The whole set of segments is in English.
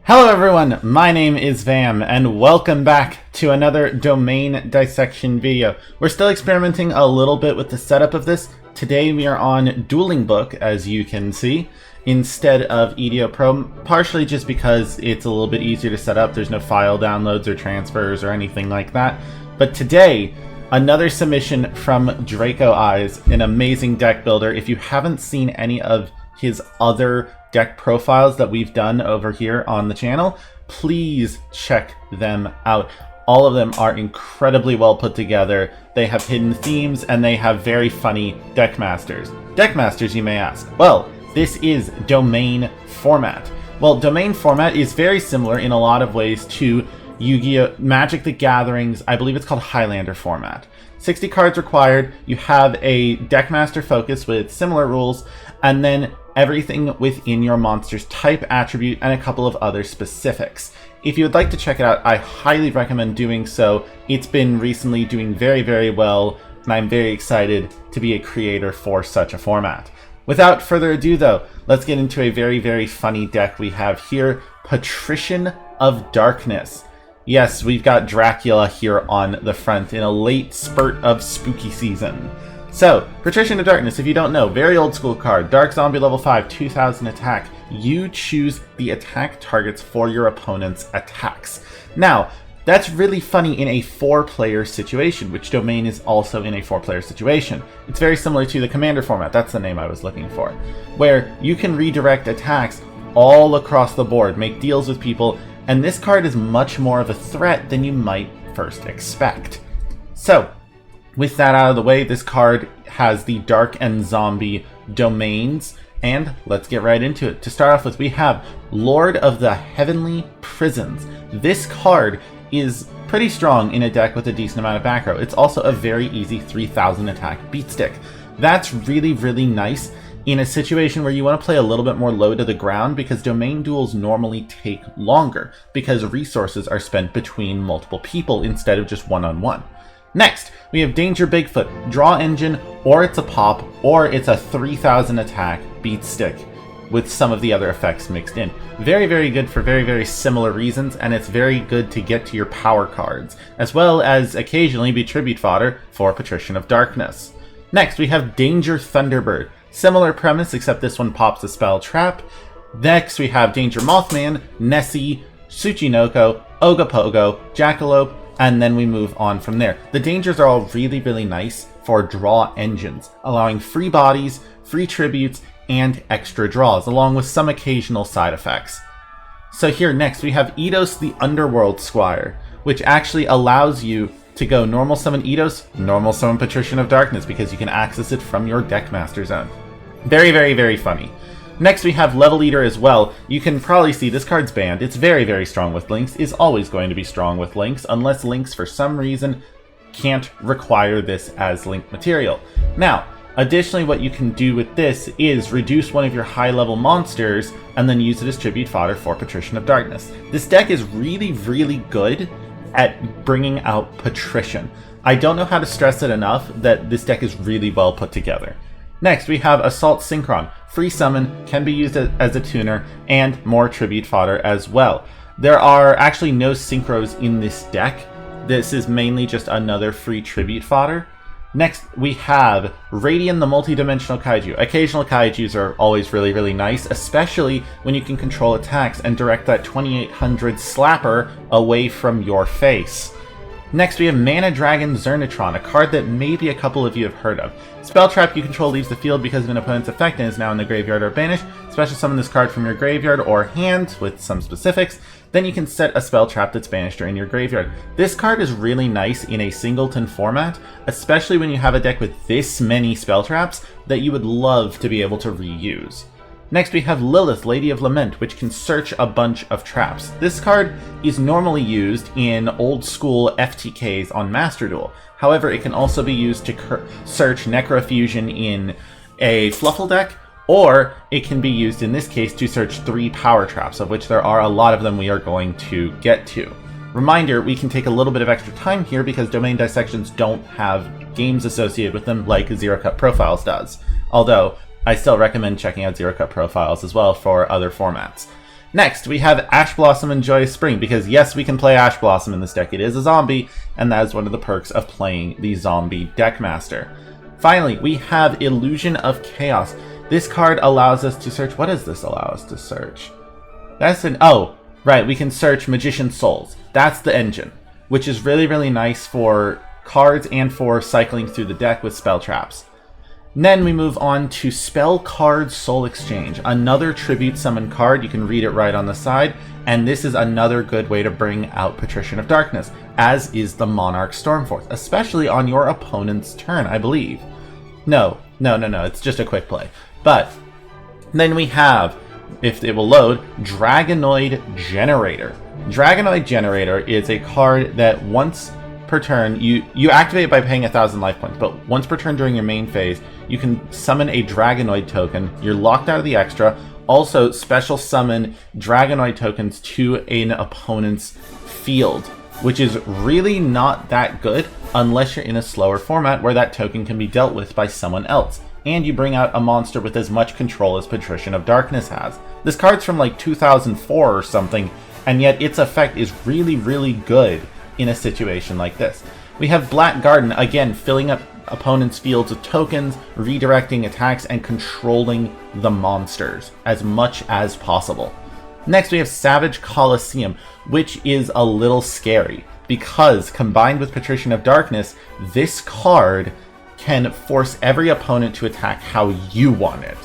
Hello everyone, my name is Vam, and welcome back to another domain dissection video. We're still experimenting a little bit with the setup of this. Today we are on Dueling Book, as you can see, instead of EDO Pro, partially just because it's a little bit easier to set up. There's no file downloads or transfers or anything like that. But today, another submission from Draco Eyes, an amazing deck builder. If you haven't seen any of his other deck profiles that we've done over here on the channel, please check them out. All of them are incredibly well put together. They have hidden themes and they have very funny deck masters. Deck masters, you may ask. Well, this is domain format. Well, domain format is very similar in a lot of ways to Yu-Gi-Oh! Magic the Gathering's, I believe it's called Highlander format. 60 cards required, you have a deck master focus with similar rules, and then everything within your monster's type, attribute, and a couple of other specifics. If you would like to check it out, I highly recommend doing so. It's been recently doing very, very well, and I'm very excited to be a creator for such a format. Without further ado though, let's get into a very, very funny deck we have here, Patrician of Darkness. Yes, we've got Dracula here on the front in a late spurt of spooky season. So, Patrician of Darkness, if you don't know, very old school card, Dark Zombie level 5, 2000 attack. You choose the attack targets for your opponent's attacks. Now, that's really funny in a 4-player situation, which Domain is also in a 4-player situation. It's very similar to the Commander format, that's the name I was looking for, where you can redirect attacks all across the board, make deals with people, and this card is much more of a threat than you might first expect. So, with that out of the way, this card has the Dark and Zombie domains, and let's get right into it. To start off with, we have Lord of the Heavenly Prisons. This card is pretty strong in a deck with a decent amount of back row. It's also a very easy 3000 attack beat stick. That's really, really nice in a situation where you want to play a little bit more low to the ground, because domain duels normally take longer because resources are spent between multiple people instead of just one-on-one. Next, we have Danger Bigfoot, draw engine, or it's a pop, or it's a 3000 attack beat stick with some of the other effects mixed in. Very, very good for very, very similar reasons, and it's very good to get to your power cards, as well as occasionally be tribute fodder for Patrician of Darkness. Next, we have Danger Thunderbird. Similar premise, except this one pops a spell trap. Next, we have Danger Mothman, Nessie, Tsuchinoko, Ogopogo, Jackalope, and then we move on from there. The dangers are all really, really nice for draw engines, allowing free bodies, free tributes, and extra draws, along with some occasional side effects. So here next we have Eidos the Underworld Squire, which actually allows you to go normal summon Eidos, normal summon Patrician of Darkness, because you can access it from your deck master zone. Very, very, very funny. Next we have Level Eater as well. You can probably see this card's banned. It's very, very strong with links, is always going to be strong with links, unless links for some reason can't require this as link material. Now, additionally, what you can do with this is reduce one of your high-level monsters and then use it as tribute fodder for Patrician of Darkness. This deck is really, really good at bringing out Patrician. I don't know how to stress it enough that this deck is really well put together. Next, we have Assault Synchron. Free summon, can be used as a tuner, and more tribute fodder as well. There are actually no synchros in this deck. This is mainly just another free tribute fodder. Next, we have Radian the Multidimensional Kaiju. Occasional Kaijus are always really, really nice, especially when you can control attacks and direct that 2800 slapper away from your face. Next, we have Mana Dragon Zernatron, a card that maybe a couple of you have heard of. Spell trap you control leaves the field because of an opponent's effect and is now in the graveyard or banished. Special summon this card from your graveyard or hand with some specifics. Then you can set a spell trap that's banished or in your graveyard. This card is really nice in a singleton format, especially when you have a deck with this many spell traps that you would love to be able to reuse. Next we have Lilith, Lady of Lament, which can search a bunch of traps. This card is normally used in old school FTKs on Master Duel. However, it can also be used to search Necrofusion in a Fluffle deck, or it can be used in this case to search 3 power traps, of which there are a lot of them we are going to get to. Reminder, we can take a little bit of extra time here because domain dissections don't have games associated with them like Zero Cut Profiles does. Although, I still recommend checking out Zero Cut Profiles as well for other formats. Next, we have Ash Blossom and Joyous Spring, because yes, we can play Ash Blossom in this deck. It is a zombie, and that is one of the perks of playing the zombie Deckmaster. Finally, we have Illusion of Chaos. This card allows us to search... What does this allow us to search? That's an... Oh, right, we can search Magician's Souls. That's the engine, which is really, really nice for cards and for cycling through the deck with spell traps. And then we move on to Spell Card Soul Exchange, another tribute summon card. You can read it right on the side, and this is another good way to bring out Patrician of Darkness, as is the Monarch Stormforth, especially on your opponent's turn, I believe. No, it's just a quick play. But then we have, if it will load, Dragonoid Generator. Dragonoid Generator is a card that once per turn, you activate it by paying 1,000 life points, but once per turn during your main phase, you can summon a Dragonoid token. You're locked out of the extra. Also, special summon Dragonoid tokens to an opponent's field, which is really not that good unless you're in a slower format where that token can be dealt with by someone else. And you bring out a monster with as much control as Patrician of Darkness has. This card's from like 2004 or something, and yet its effect is really, really good in a situation like this. We have Black Garden, again, filling up opponents' fields with tokens, redirecting attacks, and controlling the monsters as much as possible. Next, we have Savage Coliseum, which is a little scary, because combined with Patrician of Darkness, this card can force every opponent to attack how you want it,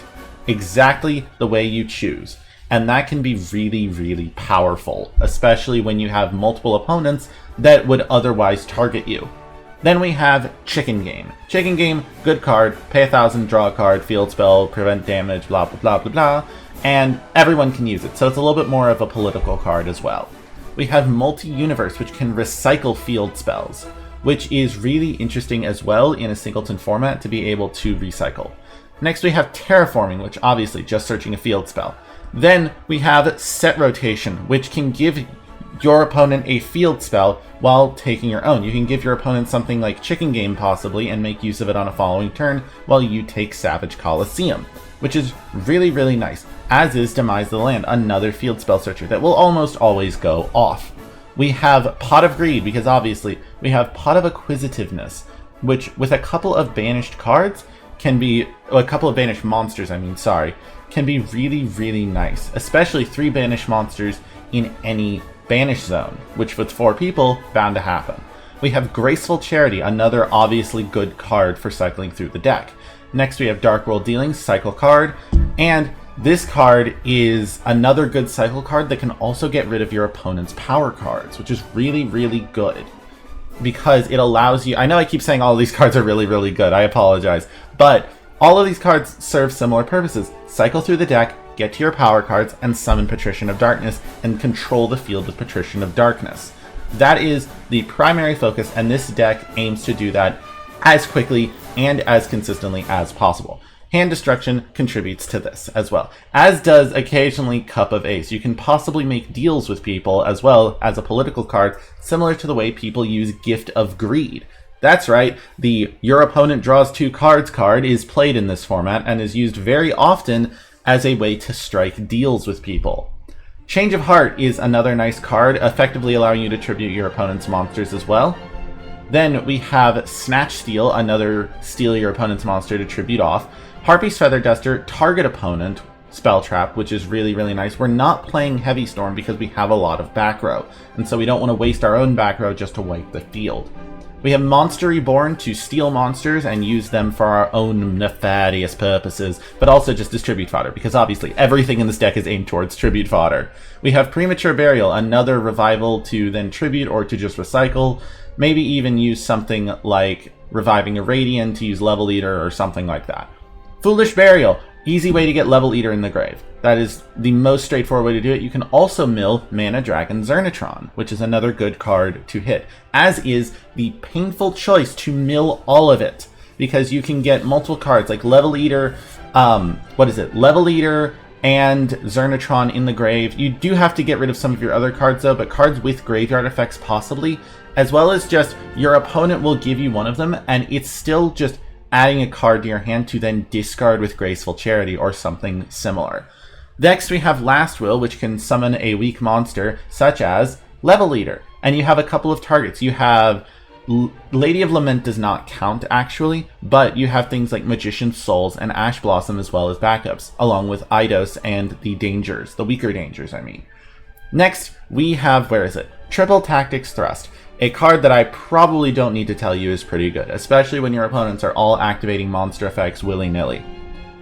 exactly the way you choose. And that can be really, really powerful, especially when you have multiple opponents that would otherwise target you. Then we have Chicken Game. Chicken Game, good card, pay 1,000, draw a card, field spell, prevent damage, blah, blah, blah, blah, blah, and everyone can use it, so it's a little bit more of a political card as well. We have Multi-Universe, which can recycle field spells, which is really interesting as well in a singleton format to be able to recycle. Next we have Terraforming, which obviously just searching a field spell. Then we have Set Rotation, which can give your opponent a field spell while taking your own. You can give your opponent something like Chicken Game possibly and make use of it on a following turn while you take Savage Coliseum, which is really, really nice, as is Demise of the Land, another field spell searcher that will almost always go off. We have Pot of Greed, because obviously we have Pot of Acquisitiveness, which with a couple of banished cards can be, a couple of banished monsters, can be really, really nice, especially 3 banished monsters in any banish zone, which with 4 people, bound to happen. We have Graceful Charity, another obviously good card for cycling through the deck. Next we have Dark World Dealings, cycle card, and this card is another good cycle card that can also get rid of your opponent's power cards, which is really, really good, because it allows you... I know I keep saying all of these cards are really, really good, I apologize, but all of these cards serve similar purposes. Cycle through the deck, get to your power cards, and summon Patrician of Darkness, and control the field with Patrician of Darkness. That is the primary focus, and this deck aims to do that as quickly and as consistently as possible. Hand Destruction contributes to this as well, as does occasionally Cup of Ace. You can possibly make deals with people as well as a political card, similar to the way people use Gift of Greed. That's right, the Your Opponent Draws 2 Cards card is played in this format and is used very often as a way to strike deals with people. Change of Heart is another nice card, effectively allowing you to tribute your opponent's monsters as well. Then we have Snatch Steal, another steal your opponent's monster to tribute off. Harpy's Feather Duster, target opponent, spell trap, which is really, really nice. We're not playing Heavy Storm because we have a lot of back row, and so we don't want to waste our own back row just to wipe the field. We have Monster Reborn to steal monsters and use them for our own nefarious purposes, but also just as tribute fodder, because obviously everything in this deck is aimed towards tribute fodder. We have Premature Burial, another revival to then tribute or to just recycle, maybe even use something like Reviving Irradian to use Level Eater or something like that. Foolish Burial, easy way to get Level Eater in the grave. That is the most straightforward way to do it. You can also mill Mana Dragon Zernatron, which is another good card to hit, as is the painful choice to mill all of it, because you can get multiple cards like Level Eater, Level Eater and Zernatron in the grave. You do have to get rid of some of your other cards though, but cards with graveyard effects possibly, as well as just your opponent will give you one of them, and it's still just adding a card to your hand to then discard with Graceful Charity or something similar. Next, we have Last Will, which can summon a weak monster, such as Level Leader. And you have a couple of targets. You have Lady of Lament does not count, actually, but you have things like Magician's Souls and Ash Blossom as well as backups, along with Eidos and the dangers, the weaker dangers, I mean. Next, we have, where is it? Triple Tactics Thrust. A card that I probably don't need to tell you is pretty good, especially when your opponents are all activating monster effects willy-nilly.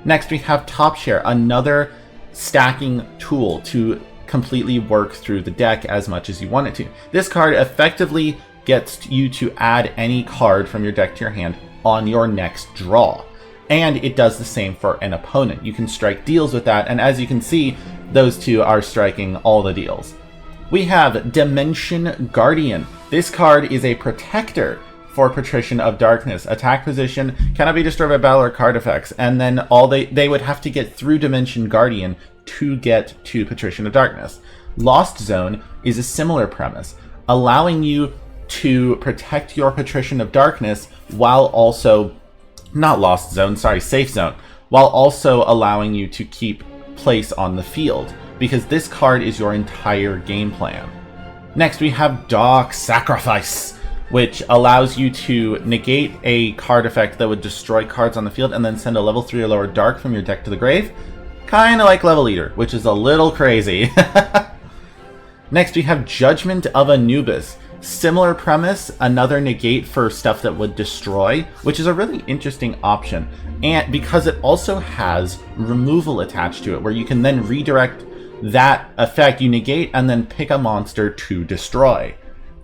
Next, we have Top Share, another stacking tool to completely work through the deck as much as you want it to. This card effectively gets you to add any card from your deck to your hand on your next draw. And it does the same for an opponent. You can strike deals with that, and as you can see, those two are striking all the deals. We have Dimension Guardian. This card is a protector for Patrician of Darkness. Attack position cannot be destroyed by battle or card effects, and then they would have to get through Dimension Guardian to get to Patrician of Darkness. Lost Zone is a similar premise, allowing you to protect your Patrician of Darkness while also, not Lost Zone, sorry, Safe Zone, while also allowing you to keep place on the field, because this card is your entire game plan. Next, we have Dark Sacrifice, which allows you to negate a card effect that would destroy cards on the field and then send a level 3 or lower Dark from your deck to the grave. Kinda like Level Leader, which is a little crazy. Next, we have Judgment of Anubis. Similar premise, another negate for stuff that would destroy, which is a really interesting option. And because it also has removal attached to it, where you can then redirect that effect, you negate and then pick a monster to destroy.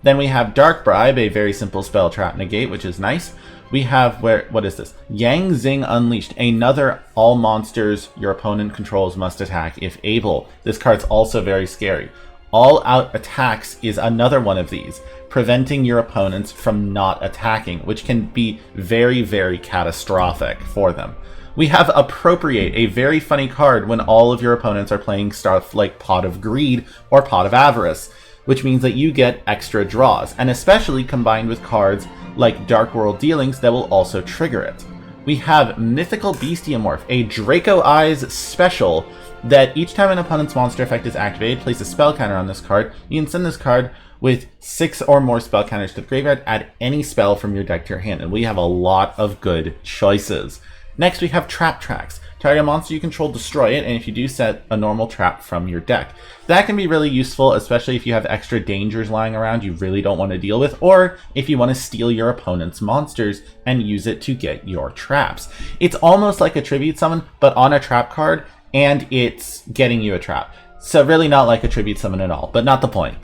Then we have Dark Bribe, a very simple spell trap negate, which is nice. We have, what is this? Yang Zing Unleashed, another all monsters your opponent controls must attack if able. This card's also very scary. All Out Attacks is another one of these, preventing your opponents from not attacking, which can be very, very catastrophic for them. We have Appropriate, a very funny card when all of your opponents are playing stuff like Pot of Greed or Pot of Avarice, which means that you get extra draws, and especially combined with cards like Dark World Dealings that will also trigger it. We have Mythical Bestiamorph, a Draco Eyes special that each time an opponent's monster effect is activated, place a spell counter on this card. You can send this card with 6 or more spell counters to the graveyard, add any spell from your deck to your hand, and we have a lot of good choices. Next, we have Trap Tracks. Target a monster you control, destroy it, and if you do, set a normal trap from your deck. That can be really useful, especially if you have extra dangers lying around you really don't want to deal with, or if you want to steal your opponent's monsters and use it to get your traps. It's almost like a Tribute Summon, but on a trap card, and it's getting you a trap. So really not like a Tribute Summon at all, but not the point.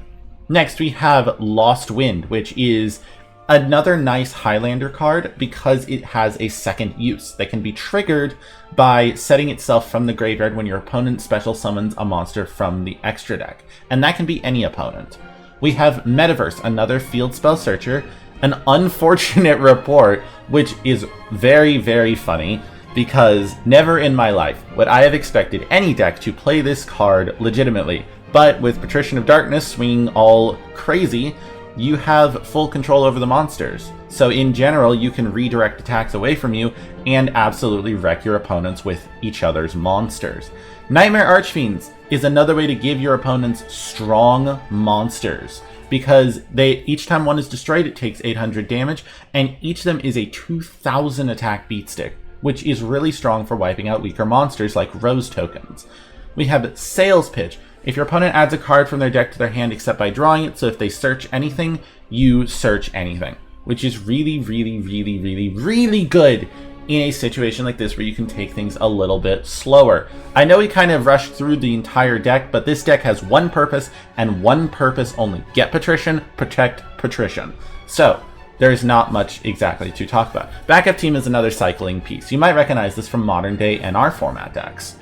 Next, we have Lost Wind, which is another nice Highlander card because it has a second use that can be triggered by setting itself from the graveyard when your opponent special summons a monster from the extra deck, and that can be any opponent. We have Metaverse, another field spell searcher, an unfortunate report, which is very, very funny because never in my life would I have expected any deck to play this card legitimately, but with Patrician of Darkness swinging all crazy, you have full control over the monsters. So in general, you can redirect attacks away from you and absolutely wreck your opponents with each other's monsters. Nightmare Archfiends is another way to give your opponents strong monsters, because each time one is destroyed, it takes 800 damage, and each of them is a 2000 attack beatstick, which is really strong for wiping out weaker monsters like Rose tokens. We have Sales Pitch. If your opponent adds a card from their deck to their hand except by drawing it, so if they search anything, you search anything, which is really, really, really, really, really good in a situation like this where you can take things a little bit slower. I know we kind of rushed through the entire deck, but this deck has one purpose and one purpose only. Get Patrician, protect Patrician. So there's not much exactly to talk about. Backup Team is another cycling piece. You might recognize this from modern day NR format decks.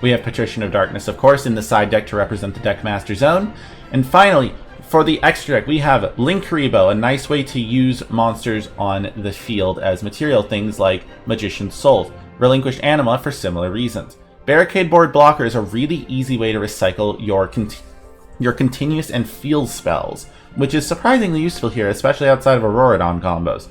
We have Patrician of Darkness, of course, in the side deck to represent the Deckmaster Zone. And finally, for the extra deck, we have Linkuriboh, a nice way to use monsters on the field as material, things like Magician's Souls. Relinquished Anima for similar reasons. Barricade Board Blocker is a really easy way to recycle your continuous and field spells, which is surprisingly useful here, especially outside of Auroradon combos.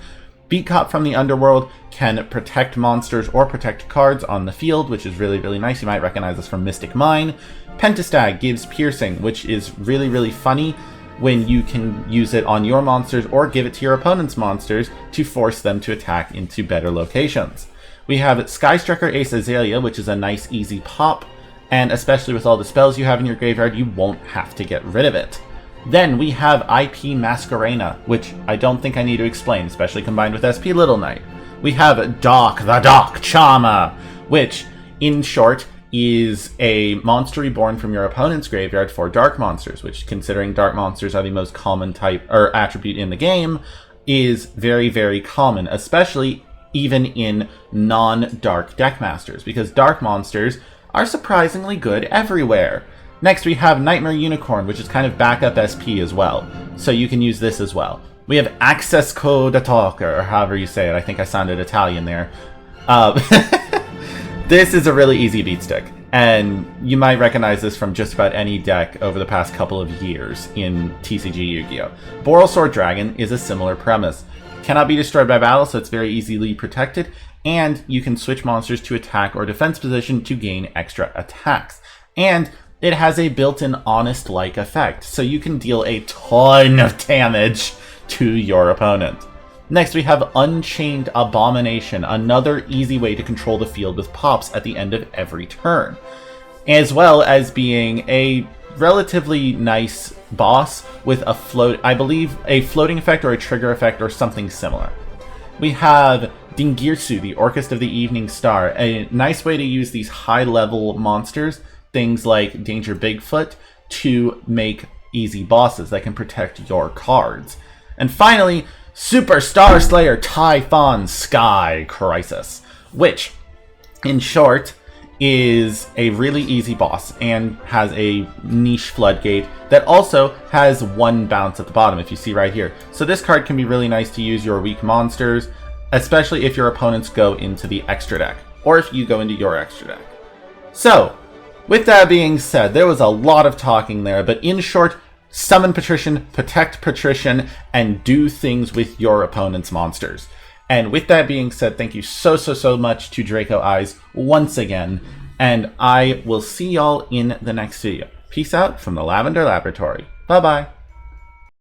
Beat Cop from the Underworld can protect monsters or protect cards on the field, which is really, really nice. You might recognize this from Mystic Mine. Pentastag gives piercing, which is really, really funny when you can use it on your monsters or give it to your opponent's monsters to force them to attack into better locations. We have Skystriker Ace Azalea, which is a nice, easy pop, and especially with all the spells you have in your graveyard, you won't have to get rid of it. Then we have IP Masquerena, which I don't think I need to explain, especially combined with SP Little Knight. We have Doc the Doc Chama, which, in short, is a monster reborn from your opponent's graveyard for dark monsters, which, considering dark monsters are the most common type or attribute in the game, is very, very common, especially even in non-dark deckmasters, because dark monsters are surprisingly good everywhere. Next, we have Nightmare Unicorn, which is kind of backup SP as well, so you can use this as well. We have Access Code Attack, or however you say it. I think I sounded Italian there. This is a really easy beat stick, and you might recognize this from just about any deck over the past couple of years in TCG Yu-Gi-Oh! Boral Sword Dragon is a similar premise. Cannot be destroyed by battle, so it's very easily protected, and you can switch monsters to attack or defense position to gain extra attacks. And it has a built-in Honest-like effect, so you can deal a ton of damage to your opponent. Next, we have Unchained Abomination, another easy way to control the field with pops at the end of every turn, as well as being a relatively nice boss with a I believe a floating effect or a trigger effect or something similar. We have Dingirsu, the Orchestra of the Evening Star, a nice way to use these high-level monsters, things like Danger Bigfoot, to make easy bosses that can protect your cards. And finally, Super Star Slayer Typhon Sky Crisis, which, in short, is a really easy boss and has a niche floodgate that also has one bounce at the bottom, if you see right here. So this card can be really nice to use your weak monsters, especially if your opponents go into the extra deck, or if you go into your extra deck. So, with that being said, there was a lot of talking there, but in short, summon Patrician, protect Patrician, and do things with your opponent's monsters. And with that being said, thank you so much to Draco Eyes once again, and I will see y'all in the next video. Peace out from the Lavender Laboratory. Bye-bye.